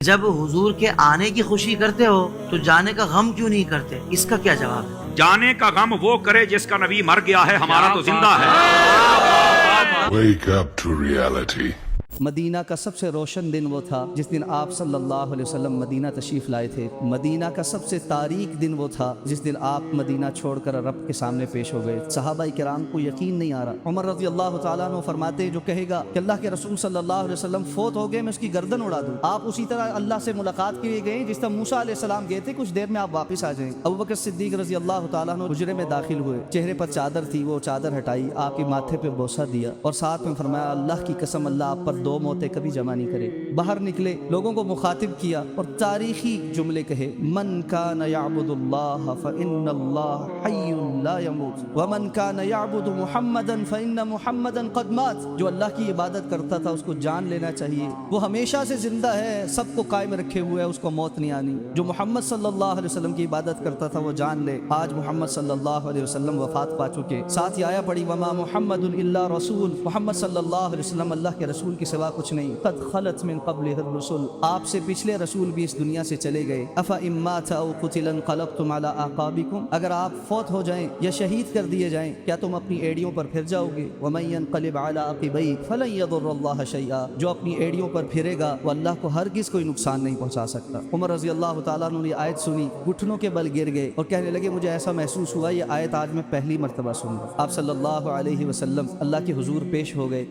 جب حضور کے آنے کی خوشی کرتے ہو تو جانے کا غم کیوں نہیں کرتے؟ اس کا کیا جواب ہے؟ جانے کا غم وہ کرے جس کا نبی مر گیا ہے، ہمارا تو زندہ ہے۔ Wake up to reality. مدینہ کا سب سے روشن دن وہ تھا جس دن آپ صلی اللہ علیہ وسلم مدینہ تشریف لائے تھے۔ مدینہ کا سب سے تاریک دن وہ تھا جس دن آپ مدینہ چھوڑ کر رب کے سامنے پیش ہو گئے۔ صحابہ کرام کو یقین نہیں آ رہا۔ عمر رضی اللہ تعالیٰ عنہ فرماتے جو کہے گا کہ اللہ کے رسول صلی اللہ علیہ وسلم فوت ہو گئے، میں اس کی گردن اڑا دوں۔ آپ اسی طرح اللہ سے ملاقات کے لیے گئے جس طرح موسیٰ علیہ السلام گئے تھے، کچھ دیر میں آپ واپس آ جائیں۔ ابوبکر صدیق رضی اللہ تعالیٰ عنہ حجرے میں داخل ہوئے، چہرے پر چادر تھی، وہ چادر ہٹائی، آپ کے ماتھے پہ بوسہ دیا اور ساتھ میں فرمایا اللہ کی قسم اللہ آپ پر دو موتیں کبھی جمع نہیں کرے۔ باہر نکلے، لوگوں کو مخاطب کیا اور تاریخی جملے کہے، من کان یعبد اللہ فإن اللہ حی لا يموت ومن کان یعبد محمدا فإن محمدا قد مات۔ جو اللہ کی عبادت کرتا تھا اس کو جان لینا چاہیے، وہ ہمیشہ سے زندہ ہے، سب کو قائم رکھے ہوئے ہے، اس کو موت نہیں آنی۔ جو محمد صلی اللہ علیہ وسلم کی عبادت کرتا تھا وہ جان لے، آج محمد صلی اللہ علیہ وسلم وفات پا چکے۔ ساتھ ہی آیا پڑھی وما محمد الا رسول، محمد صلی اللہ علیہ وسلم اللہ کے رسول کے سوا کچھ نہیں۔ قد خلت من قبلہ الرسل، آپ سے پچھلے رسول بھی اس دنیا سے چلے گئے۔ افا امات او قتل انقلبتم علی اعقابکم، اگر آپ فوت ہو جائیں یا شہید کر دیے جائیں کیا تم اپنی ایڑیوں پر پھر جاؤ گے؟ ومن ينقلب علی عقبیہ فلن یضر اللہ شیئا، جو اپنی ایڑیوں پر پھرے گا وہ اللہ کو ہرگز کوئی نقصان نہیں پہنچا سکتا۔ عمر رضی اللہ تعالیٰ عنہ نے آیت سنی، گھٹنوں کے بل گر گئے اور کہنے لگے مجھے ایسا محسوس ہوا یہ آیت آج میں پہلی مرتبہ سن رہا۔ آپ صلی اللہ علیہ وسلم اللہ کے حضور پیش ہو گئے۔